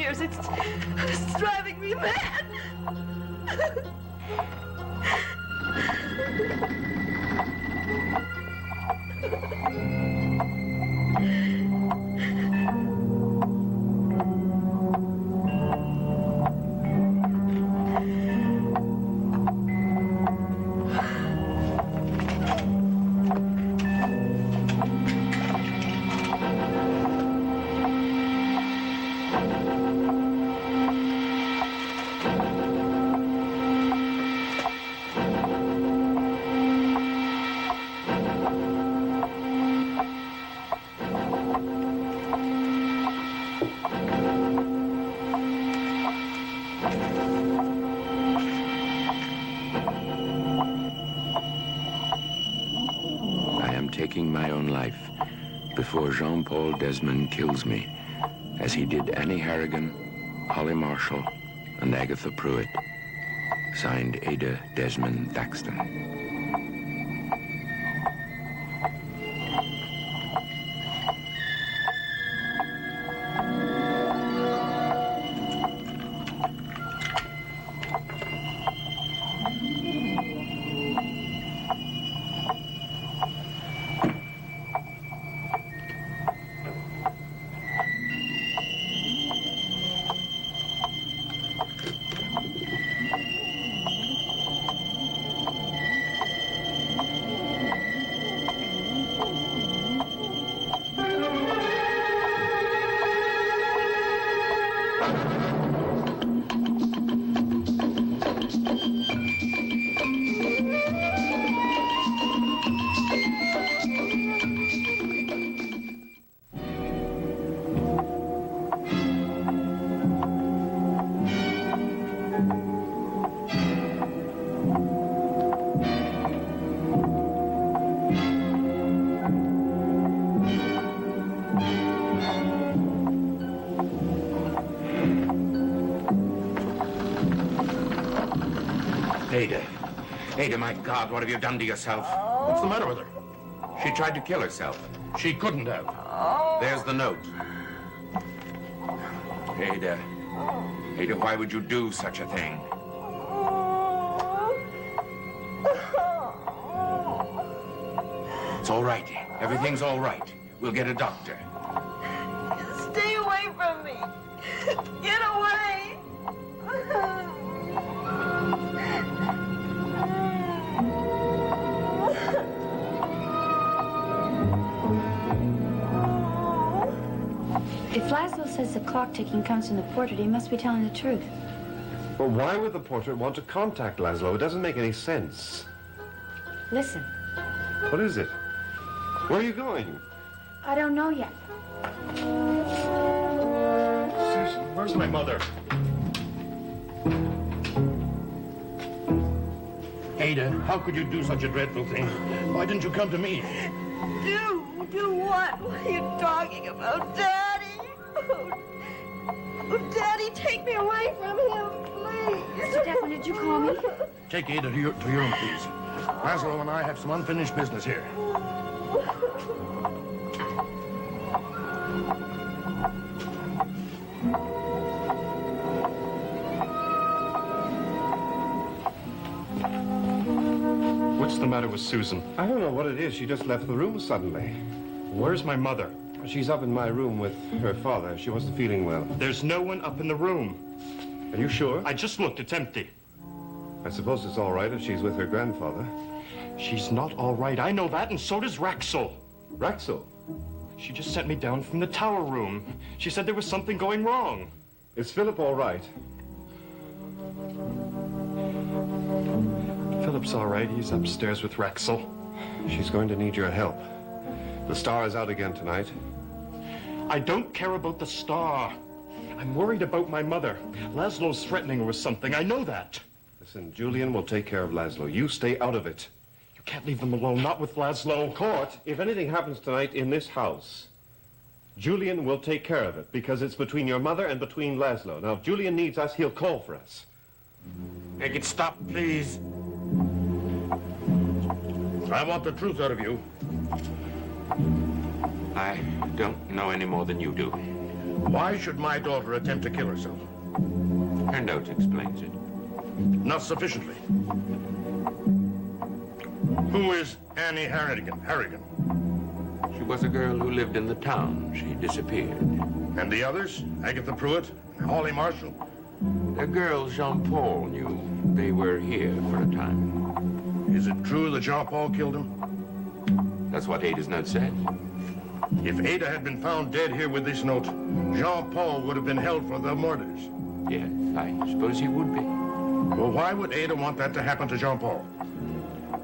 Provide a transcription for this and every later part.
years. It's driving me mad. Taking my own life before Jean-Paul Desmond kills me, as he did Annie Harrigan, Holly Marshall, and Agatha Pruitt. Signed, Ada Desmond Thaxton. Ada, my God, what have you done to yourself? What's the matter with her? She tried to kill herself. She couldn't have. There's the note. Ada, why would you do such a thing? It's all right. Everything's all right. We'll get a doctor. Stay away from me. Get away. If Laslo says the clock ticking comes from the portrait, he must be telling the truth. Well, why would the portrait want to contact Laslo? It doesn't make any sense. Listen. What is it? Where are you going? I don't know yet. Susan, where's my mother? Ada, how could you do such a dreadful thing? Why didn't you come to me? Do what? What are you talking about, Daddy? Oh, Daddy, take me away from him, please. Mr. Devlin, did you call me? Take Ada to your room, please. Laslo and I have some unfinished business here. What's the matter with Susan? I don't know what it is. She just left the room suddenly. Where's my mother? She's up in my room with her father. She wasn't feeling well. There's no one up in the room. Are you sure? I just looked. It's empty. I suppose it's all right if she's with her grandfather. She's not all right. I know that, and so does Raxel. Raxel? She just sent me down from the tower room. She said there was something going wrong. Is Philip all right? Philip's all right. He's upstairs with Raxel. She's going to need your help. The star is out again tonight. I don't care about the star. I'm worried about my mother. Laslo's threatening her with something. I know that. Listen, Julian will take care of Laslo. You stay out of it. You can't leave them alone, not with Laslo. Court, if anything happens tonight in this house, Julian will take care of it, because it's between your mother and between Laslo. Now, if Julian needs us, he'll call for us. Make it stop, please. I want the truth out of you. I don't know any more than you do. Why should my daughter attempt to kill herself? Her note explains it. Not sufficiently. Who is Annie Harrigan? She was a girl who lived in the town. She disappeared. And the others? Agatha Pruitt? Holly Marshall? The girl Jean-Paul knew. They were here for a time. Is it true that Jean-Paul killed him? That's what Ada's note said. If Ada had been found dead here with this note, Jean-Paul would have been held for the murders. Yes, I suppose he would be. Well, why would Ada want that to happen to Jean-Paul?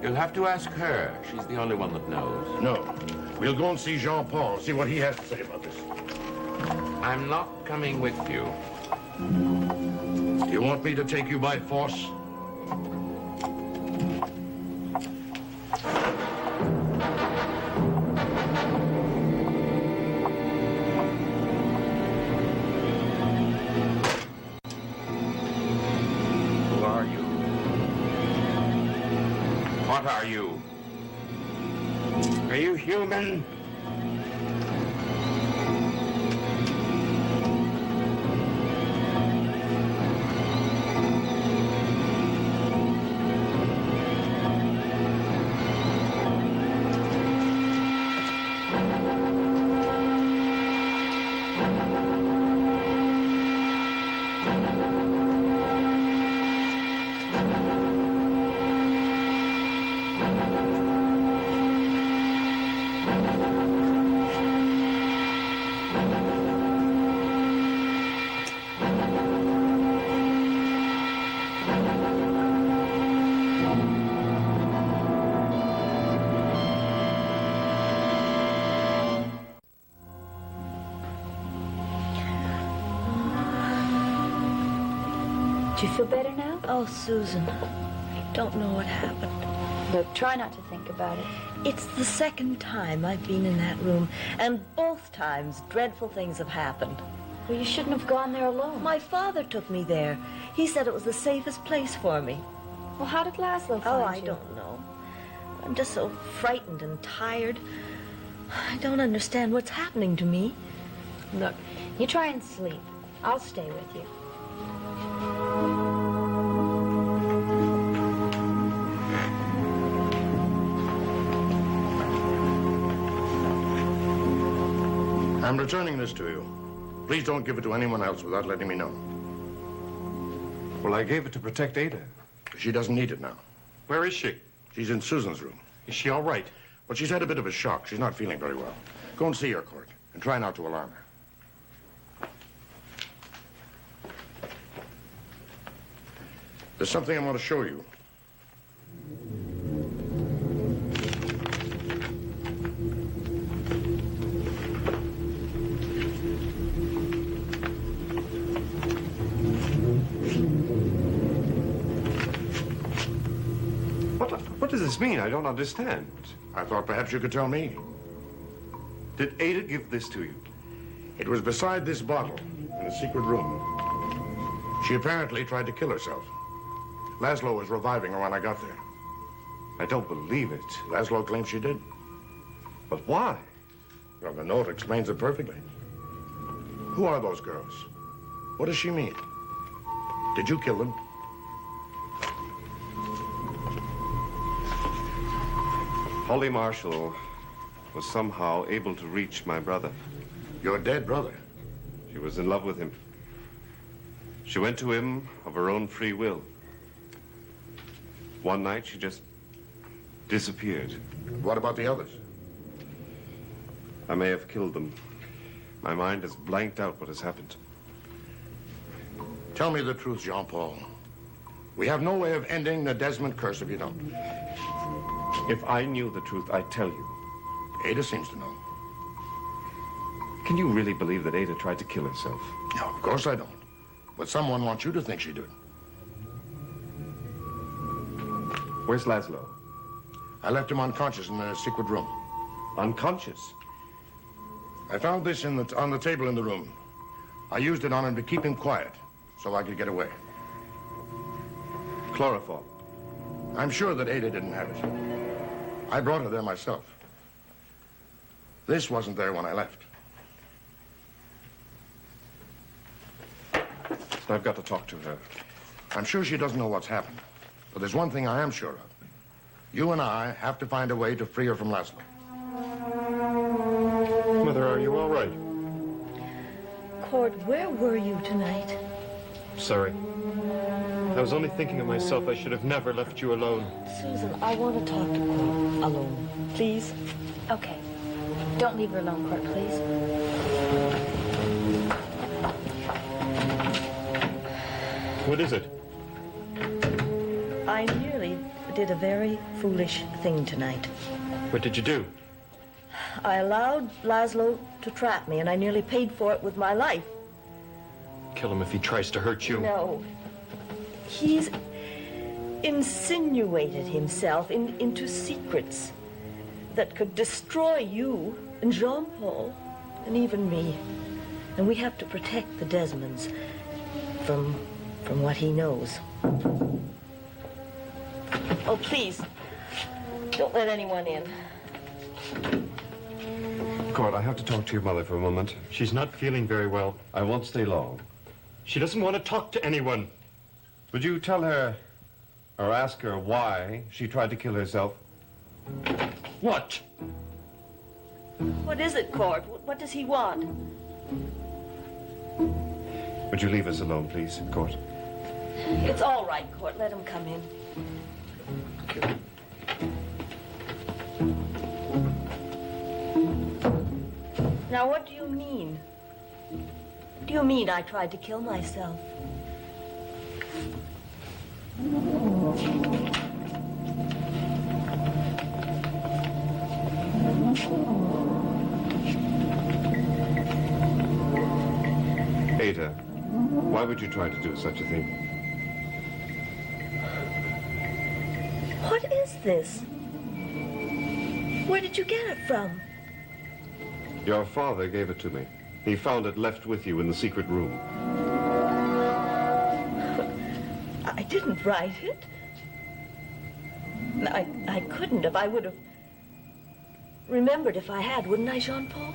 You'll have to ask her. She's the only one that knows. No. We'll go and see Jean-Paul, see what he has to say about this. I'm not coming with you. Do you want me to take you by force? Who are you? What are you? Are you human? Do you feel better now? Oh, Susan, I don't know what happened. Look, try not to think about it. It's the second time I've been in that room, and both times dreadful things have happened. Well, you shouldn't have gone there alone. My father took me there. He said it was the safest place for me. Well, how did Laslo find Oh, I you? don't know. I'm just so frightened and tired. I don't understand what's happening to me. Look, you try and sleep. I'll stay with you. I'm returning this to you. Please don't give it to anyone else without letting me know. Well, I gave it to protect Ada. She doesn't need it now. Where is she? She's in Susan's room. Is she all right? But she's had a bit of a shock. She's not feeling very well. Go and see her, Court, and try not to alarm her. There's something I want to show you. What does this mean? I don't understand. I thought perhaps you could tell me. Did Ada give this to you? It was beside this bottle in a secret room. She apparently tried to kill herself. Laslo was reviving her when I got there. I don't believe it. Laslo claims she did. But why? Well, the note explains it perfectly. Who are those girls? What does she mean? Did you kill them? Holly Marshall was somehow able to reach my brother. Your dead brother? She was in love with him. She went to him of her own free will. One night, she just disappeared. What about the others? I may have killed them. My mind has blanked out what has happened. Tell me the truth, Jean-Paul. We have no way of ending the Desmond curse if you don't. If I knew the truth, I'd tell you. Ada seems to know. Can you really believe that Ada tried to kill herself? No, of course I don't. But someone wants you to think she did. Where's Laslo? I left him unconscious in a secret room. Unconscious? I found this on the table in the room. I used it on him to keep him quiet, so I could get away. Chloroform. I'm sure that Ada didn't have it. I brought her there myself. This wasn't there when I left. I've got to talk to her. I'm sure she doesn't know what's happened. But there's one thing I am sure of. You and I have to find a way to free her from Laslo. Mother, are you all right? Cord, where were you tonight? Sorry. I was only thinking of myself. I should have never left you alone. Susan, I want to talk to Cord alone. Please? Okay. Don't leave her alone, Court, please. What is it? I nearly did a very foolish thing tonight. What did you do? I allowed Laslo to trap me, and I nearly paid for it with my life. Kill him if he tries to hurt you. No. He's insinuated himself into secrets that could destroy you and Jean-Paul and even me. And we have to protect the Desmonds from what he knows. Oh, please, don't let anyone in. Cord, I have to talk to your mother for a moment. She's not feeling very well. I won't stay long. She doesn't want to talk to anyone. Would you tell her or ask her why she tried to kill herself? What? What is it, Cord? What does he want? Would you leave us alone, please, Cord? It's all right, Cord. Let him come in. Now, what do you mean? What do you mean I tried to kill myself? Ada, why would you try to do such a thing? What is this? Where did you get it from? Your father gave it to me. He found it left with you in the secret room. I didn't write it. I couldn't have. I would have remembered if I had, wouldn't I, Jean-Paul?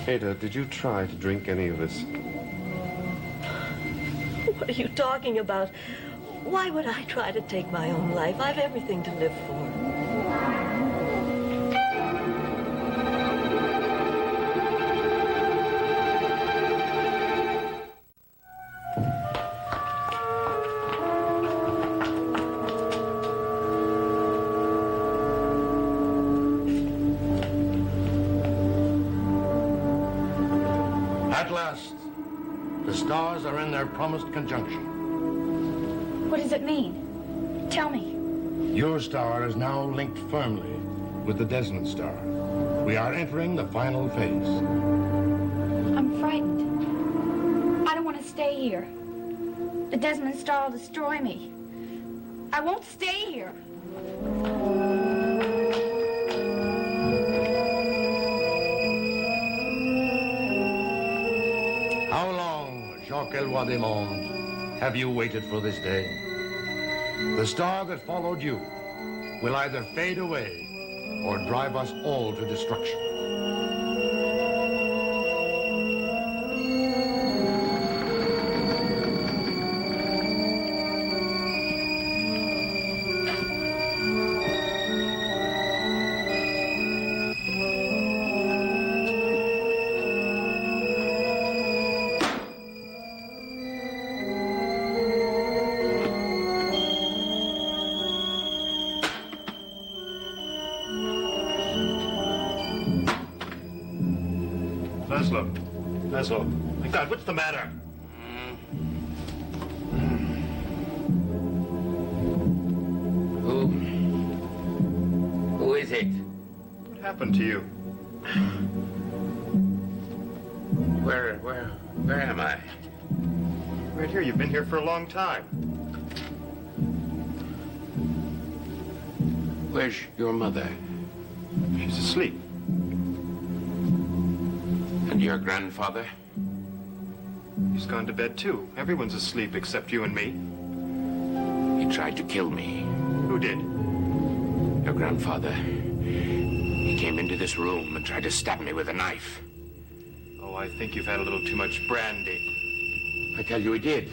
Ada, did you try to drink any of this? What are you talking about? Why would I try to take my own life? I've everything to live for. At last, the stars are in their promised conjunction. What does it mean? Tell me. Your star is now linked firmly with the Desmond star. We are entering the final phase. I'm frightened. I don't want to stay here. The Desmond star will destroy me. I won't stay here. How long, Jacques Eloi des Mondes, have you waited for this day? The star that followed you will either fade away or drive us all to destruction. Laslo, my God, what's the matter? Who is it? What happened to you? Where am I? Right here. You've been here for a long time. Where's your mother? She's asleep. And your grandfather? He's gone to bed, too. Everyone's asleep except you and me. He tried to kill me. Who did? Your grandfather. He came into this room and tried to stab me with a knife. Oh, I think you've had a little too much brandy. I tell you he did.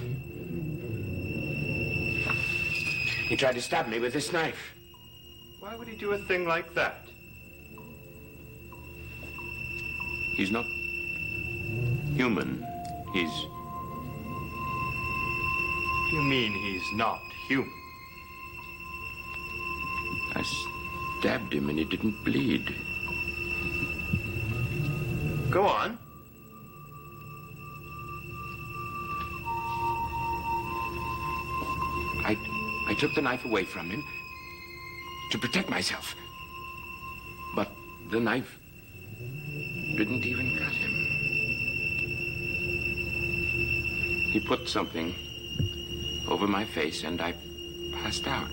He tried to stab me with this knife. Why would he do a thing like that? He's not human. He's... You mean he's not human? I stabbed him and he didn't bleed. Go on. I took the knife away from him to protect myself. But the knife didn't even cut him. He put something over my face and I passed out.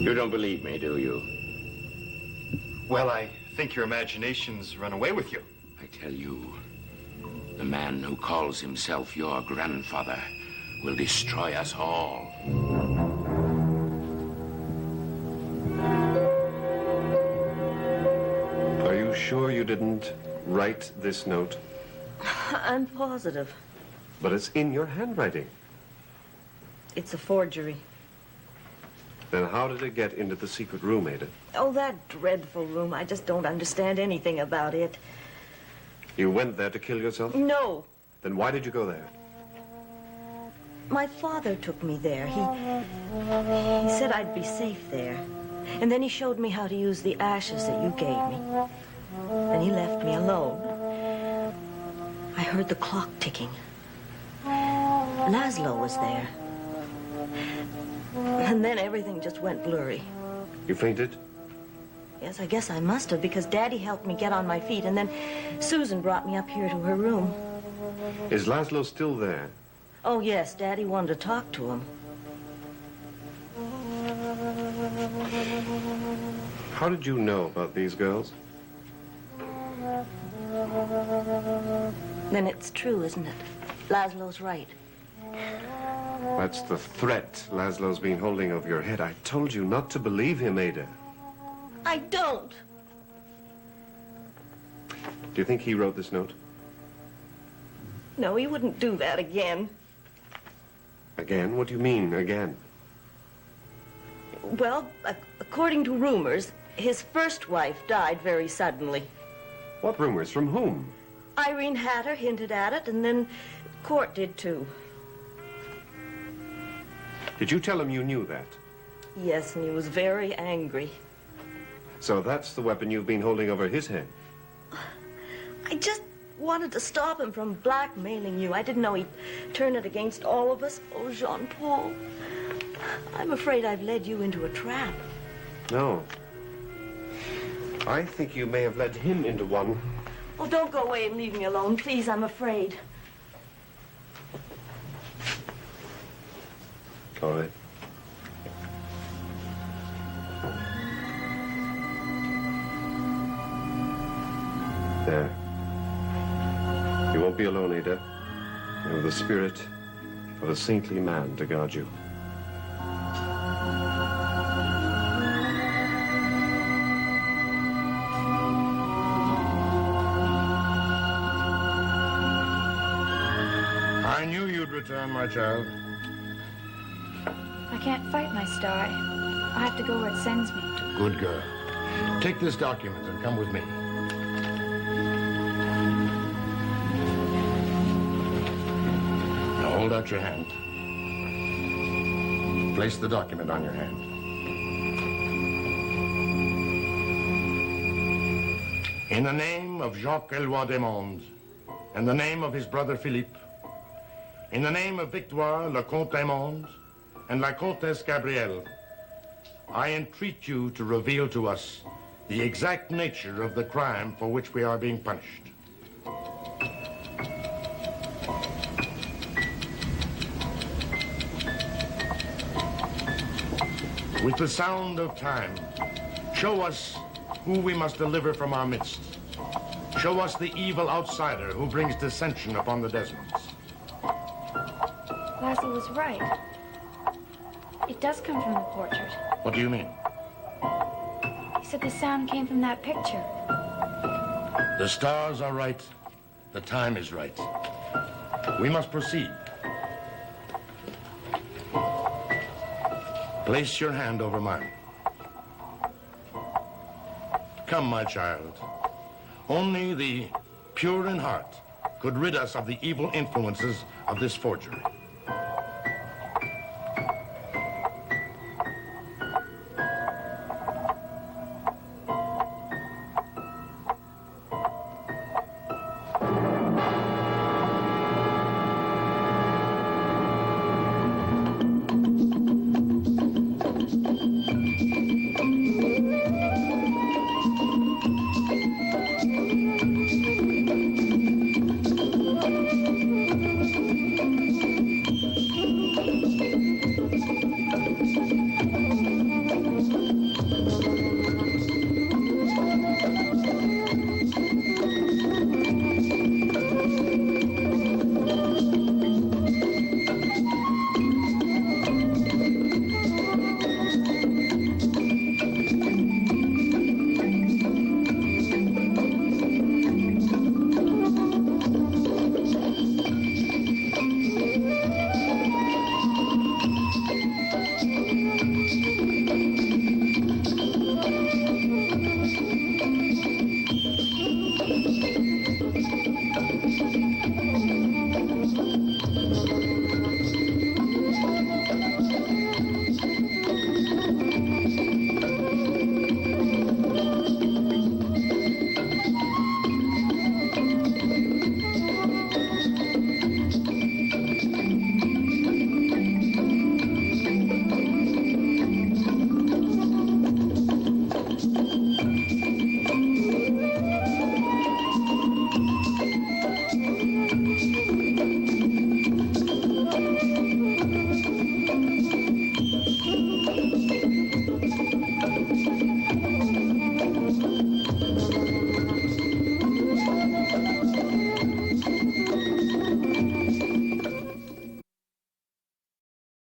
You don't believe me, do you? Well, I think your imagination's run away with you. I tell you, the man who calls himself your grandfather will destroy us all. Are you sure you didn't write this note? I'm positive. But it's in your handwriting. It's a forgery. Then how did it get into the secret room, Ada? Oh, that dreadful room. I just don't understand anything about it. You went there to kill yourself? No. Then why did you go there? My father took me there. He said I'd be safe there. And then he showed me how to use the ashes that you gave me. And he left me alone. I heard the clock ticking. Laslo was there. And then everything just went blurry. You fainted? Yes, I guess I must have, because Daddy helped me get on my feet, and then Susan brought me up here to her room. Is Laslo still there? Oh, yes, Daddy wanted to talk to him. How did you know about these girls? Then it's true, isn't it? Laslo's right. That's the threat Laslo's been holding over your head. I told you not to believe him, Ada. I don't. Do you think he wrote this note? No, he wouldn't do that again. Again? What do you mean, again? Well, according to rumors, his first wife died very suddenly. What rumors? From whom? Irene Hatter hinted at it, and then Court did too. Did you tell him you knew that? Yes, and he was very angry. So that's the weapon you've been holding over his head? I just wanted to stop him from blackmailing you. I didn't know he'd turn it against all of us. Oh, Jean-Paul, I'm afraid I've led you into a trap. No. I think you may have led him into one. Oh, don't go away and leave me alone, please. I'm afraid. All right. There. You won't be alone, Ada. You have the spirit of a saintly man to guard you. I knew you'd return, my child. I can't fight my star. I have to go where it sends me. Good girl. Take this document and come with me. Now hold out your hand. Place the document on your hand. In the name of Jacques Eloi Desmondes, in the name of his brother Philippe, in the name of Victoire, le Comte Desmondes, and la Comtesse Gabrielle, I entreat you to reveal to us the exact nature of the crime for which we are being punished. With the sound of time, show us who we must deliver from our midst. Show us the evil outsider who brings dissension upon the Desmonds. Laslo was right. It does come from the portrait. What do you mean? He said the sound came from that picture. The stars are right. The time is right. We must proceed. Place your hand over mine. Come, my child. Only the pure in heart could rid us of the evil influences of this forgery.